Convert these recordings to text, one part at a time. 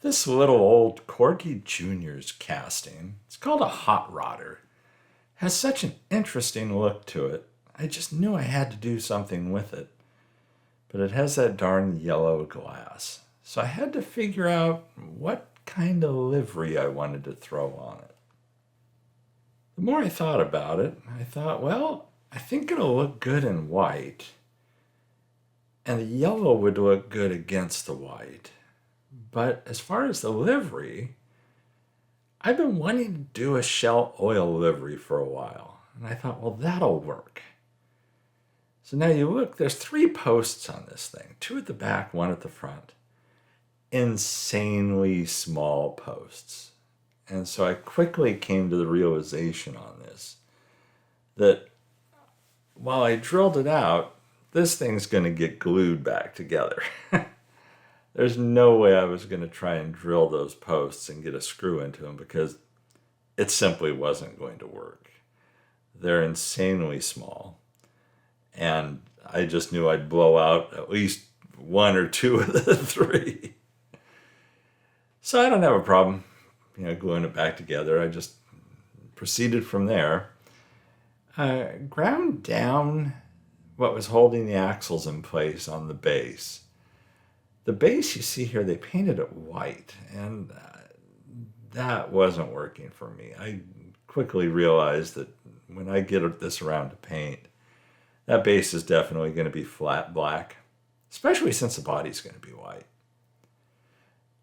This little old Corgi Juniors casting, it's called a Hot Rodder, has such an interesting look to it. I just knew I had to do something with it. But it has that darn yellow glass. So I had to figure out what kind of livery I wanted to throw on it. The more I thought about it, I thought, well, I think it'll look good in white. And the yellow would look good against the white. But as far as the livery, I've been wanting to do a shell oil livery for a while. And I thought, well, that'll work. So now you look, there's 3 posts on this thing, 2 at the back, 1 at the front. Insanely small posts. And so I quickly came to the realization on this that while I drilled it out, this thing's going to get glued back together. There's no way I was going to try and drill those posts and get a screw into them because it simply wasn't going to work. They're insanely small. And I just knew I'd blow out at least 1 or 2 of the 3. So I don't have a problem, gluing it back together. I just proceeded from there. Ground down what was holding the axles in place on the base. The base you see here, they painted it white, and that wasn't working for me. I quickly realized that when I get this around to paint, that base is definitely going to be flat black, especially since the body's going to be white.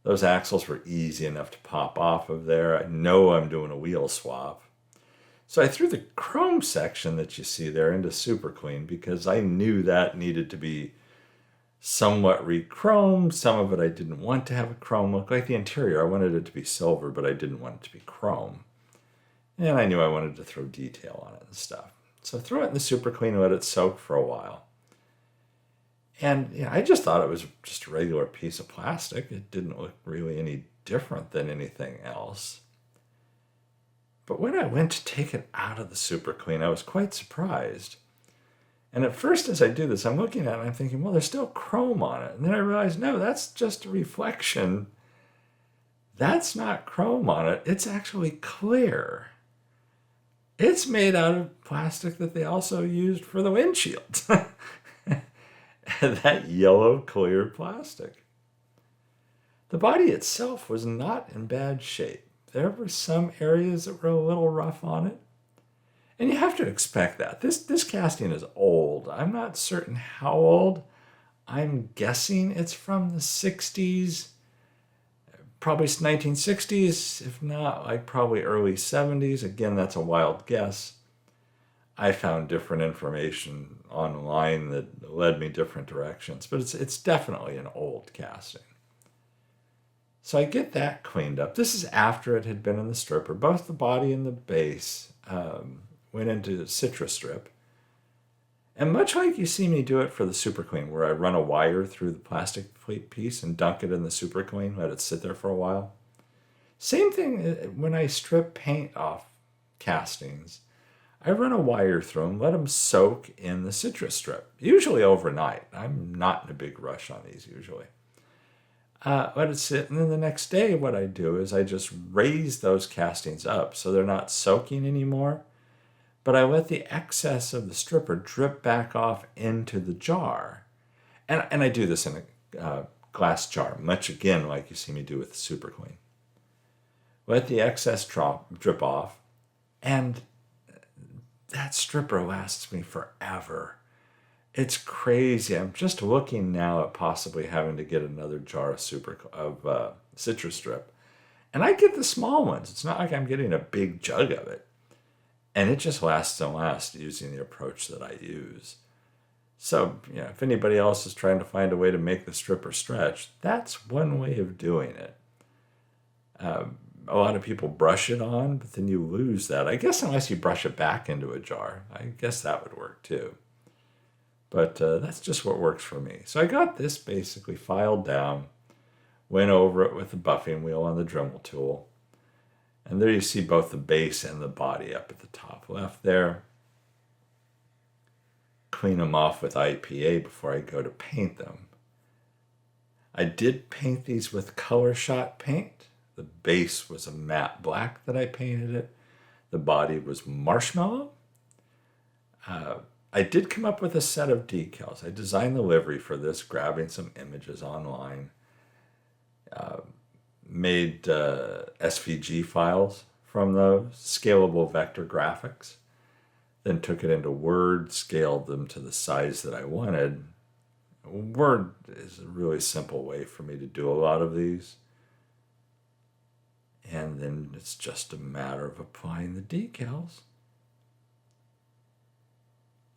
Those axles were easy enough to pop off of there. I know I'm doing a wheel swap. So I threw the chrome section that you see there into Super Clean because I knew that needed to be somewhat re-chromed. Some of it I didn't want to have a chrome look. Like the interior, I wanted it to be silver, but I didn't want it to be chrome. And I knew I wanted to throw detail on it and stuff. So throw it in the Super Clean and let it soak for a while. And I just thought it was just a regular piece of plastic. It didn't look really any different than anything else. But when I went to take it out of the Super Clean, I was quite surprised. And at first, as I do this, I'm looking at it and I'm thinking, well, there's still chrome on it. And then I realized, no, that's just a reflection. That's not chrome on it. It's actually clear. It's made out of plastic that they also used for the windshield. That yellow clear plastic. The body itself was not in bad shape. There were some areas that were a little rough on it. And you have to expect that. This casting is old. I'm not certain how old. I'm guessing it's from the 60s, probably 1960s, if not, like probably early 70s. Again, that's a wild guess. I found different information online that led me different directions, but it's definitely an old casting. So I get that cleaned up. This is after it had been in the stripper. Both the body and the base went into citrus strip. And much like you see me do it for the Super Clean, where I run a wire through the plastic piece and dunk it in the Super Clean, let it sit there for a while. Same thing when I strip paint off castings. I run a wire through them, let them soak in the citrus strip, usually overnight. I'm not in a big rush on these usually. Let it sit, and then the next day what I do is I just raise those castings up so they're not soaking anymore, but I let the excess of the stripper drip back off into the jar. And I do this in a glass jar, much again like you see me do with the Super Clean. Let the excess drip off, and that stripper lasts me forever. It's crazy. I'm just looking now at possibly having to get another jar of citrus strip. And I get the small ones. It's not like I'm getting a big jug of it. And it just lasts and lasts using the approach that I use. So, if anybody else is trying to find a way to make the stripper stretch, that's one way of doing it. A lot of people brush it on, but then you lose that. I guess unless you brush it back into a jar. I guess that would work too. But that's just what works for me. So I got this basically filed down, went over it with the buffing wheel on the Dremel tool. And there you see both the base and the body up at the top left there. Clean them off with IPA before I go to paint them. I did paint these with color shot paint. The base was a matte black that I painted it. The body was marshmallow. I did come up with a set of decals. I designed the livery for this, grabbing some images online. Made SVG files from those, scalable vector graphics. Then took it into Word, scaled them to the size that I wanted. Word is a really simple way for me to do a lot of these. And then it's just a matter of applying the decals.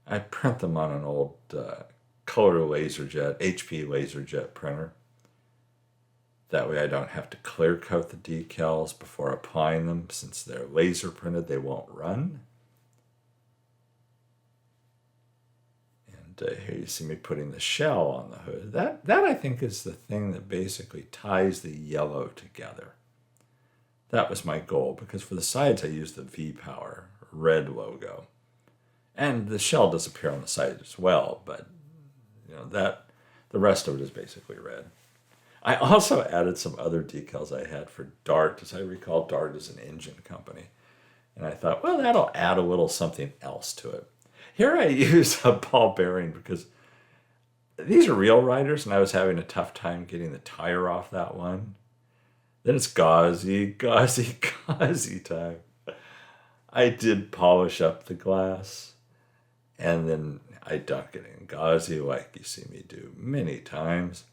I print them on an old color LaserJet, HP LaserJet printer. That way I don't have to clear coat the decals before applying them. Since they're laser printed, they won't run. And here you see me putting the shell on the hood. That I think is the thing that basically ties the yellow together. That was my goal, because for the sides I used the V-Power red logo. And the shell does appear on the side as well, but the rest of it is basically red. I also added some other decals I had for Dart. As I recall, Dart is an engine company. And I thought, well, that'll add a little something else to it. Here I use a ball bearing because these are real riders, and I was having a tough time getting the tire off that one. Then it's gauzy time. I did polish up the glass, and then I dunk it in gauzy like you see me do many times.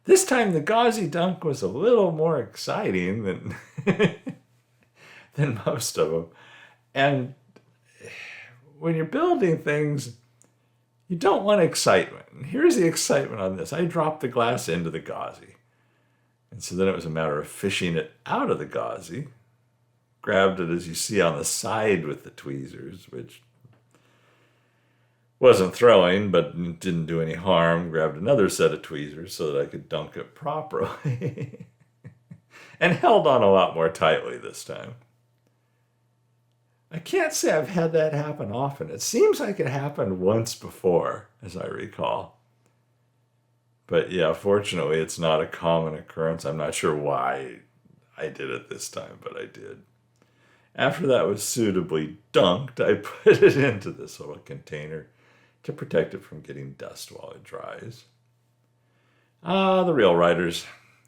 This time the gauzy dunk was a little more exciting than than most of them. And when you're building things, you don't want excitement. And here's the excitement on this. I dropped the glass into the gauzy. And so then it was a matter of fishing it out of the gauzy. Grabbed it, as you see, on the side with the tweezers, which wasn't thrilling, but didn't do any harm. Grabbed another set of tweezers so that I could dunk it properly. And held on a lot more tightly this time. I can't say I've had that happen often. It seems like it happened once before, as I recall. But yeah, fortunately, it's not a common occurrence. I'm not sure why I did it this time, but I did. After that was suitably dunked, I put it into this little container to protect it from getting dust while it dries. The real riders.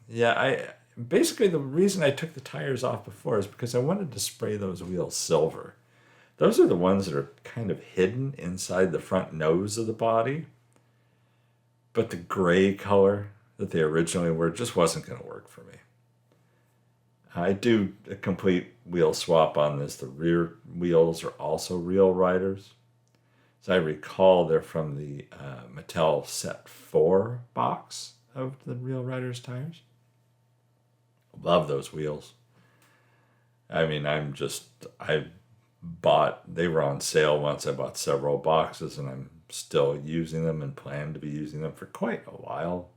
Yeah, basically the reason I took the tires off before is because I wanted to spray those wheels silver. Those are the ones that are kind of hidden inside the front nose of the body. But the gray color that they originally were just wasn't going to work for me. I do a complete wheel swap on this. The rear wheels are also real riders. As I recall, they're from the Mattel Set 4 box of the Real Riders tires. Love those wheels. I mean, they were on sale once. I bought several boxes, and I'm still using them and plan to be using them for quite a while.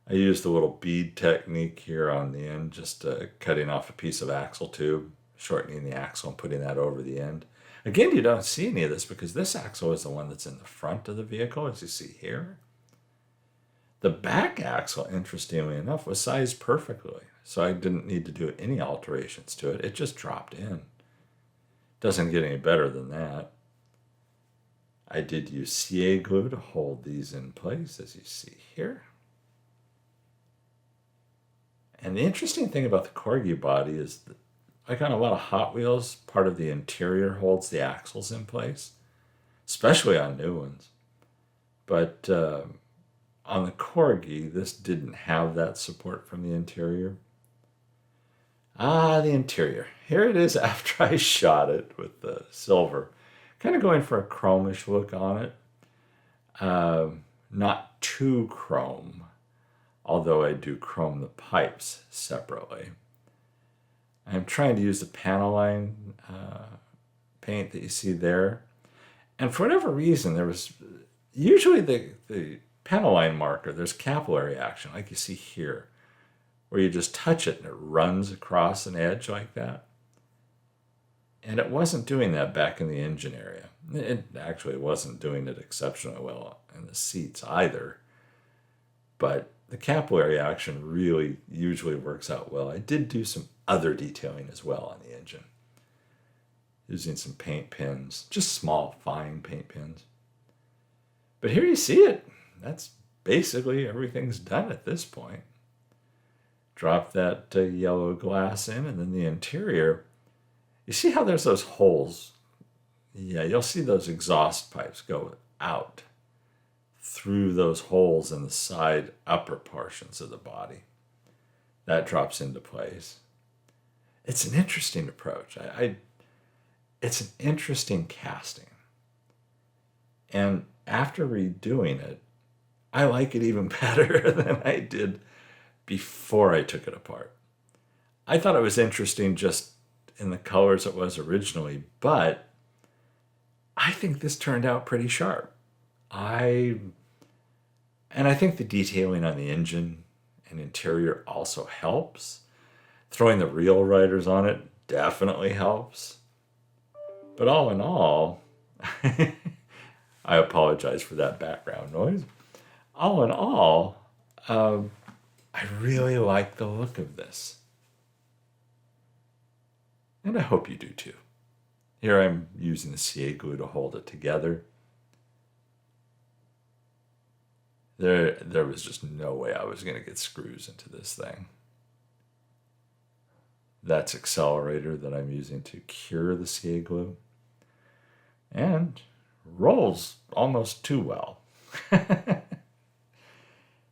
I used the little bead technique here on the end, just cutting off a piece of axle tube, shortening the axle and putting that over the end. Again, you don't see any of this because this axle is the one that's in the front of the vehicle, as you see here. The back axle, interestingly enough, was sized perfectly, so I didn't need to do any alterations to it. It just dropped in. Doesn't get any better than that. I did use CA glue to hold these in place, as you see here. And the interesting thing about the Corgi body is that, like on a lot of Hot Wheels, part of the interior holds the axles in place, especially on new ones. But on the Corgi, this didn't have that support from the interior. The interior. Here it is after I shot it with the silver. Kind of going for a chromish look on it. Not too chrome, although I do chrome the pipes separately. I'm trying to use the panel line paint that you see there. And for whatever reason, there was usually the panel line marker, there's capillary action, like you see here, where you just touch it and it runs across an edge like that. And it wasn't doing that back in the engine area. It actually wasn't doing it exceptionally well in the seats either. But the capillary action really usually works out well. I did do some other detailing as well on the engine, using some paint pins, just small, fine paint pins. But here you see it. That's basically everything's done at this point. Drop that yellow glass in, and then the interior. You see how there's those holes? Yeah, you'll see those exhaust pipes go out through those holes in the side upper portions of the body. That drops into place. It's an interesting approach. It's an interesting casting. And after redoing it, I like it even better than I did before I took it apart. I thought it was interesting just in the colors it was originally, but I think this turned out pretty sharp. I think the detailing on the engine and interior also helps. Throwing the reel riders on it definitely helps. But all in all, I apologize for that background noise. All in all, I really like the look of this. And I hope you do too. Here I'm using the CA glue to hold it together. There was just no way I was going to get screws into this thing. That's accelerator that I'm using to cure the CA glue. And rolls almost too well.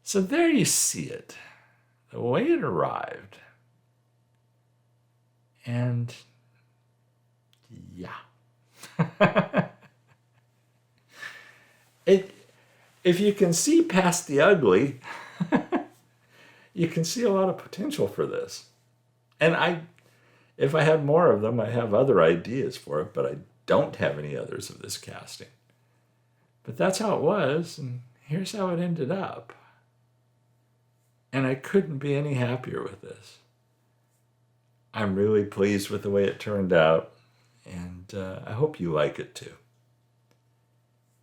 So there you see it, the way it arrived. And yeah. If you can see past the ugly, you can see a lot of potential for this. And if I had more of them, I have other ideas for it, but I don't have any others of this casting. But that's how it was, and here's how it ended up. And I couldn't be any happier with this. I'm really pleased with the way it turned out, and I hope you like it too.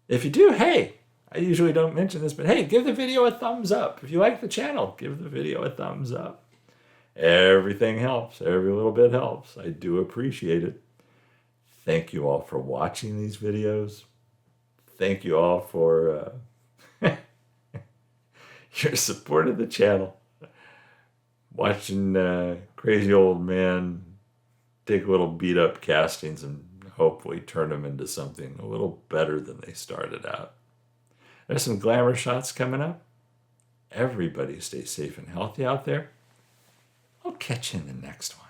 If you do, hey, I usually don't mention this, but hey, give the video a thumbs up. If you like the channel, give the video a thumbs up. Everything helps. Every little bit helps. I do appreciate it. Thank you all for watching these videos. Thank you all for your support of the channel. Watching crazy old man take little beat up castings and hopefully turn them into something a little better than they started out. There's some glamour shots coming up. Everybody stay safe and healthy out there. I'll catch you in the next one.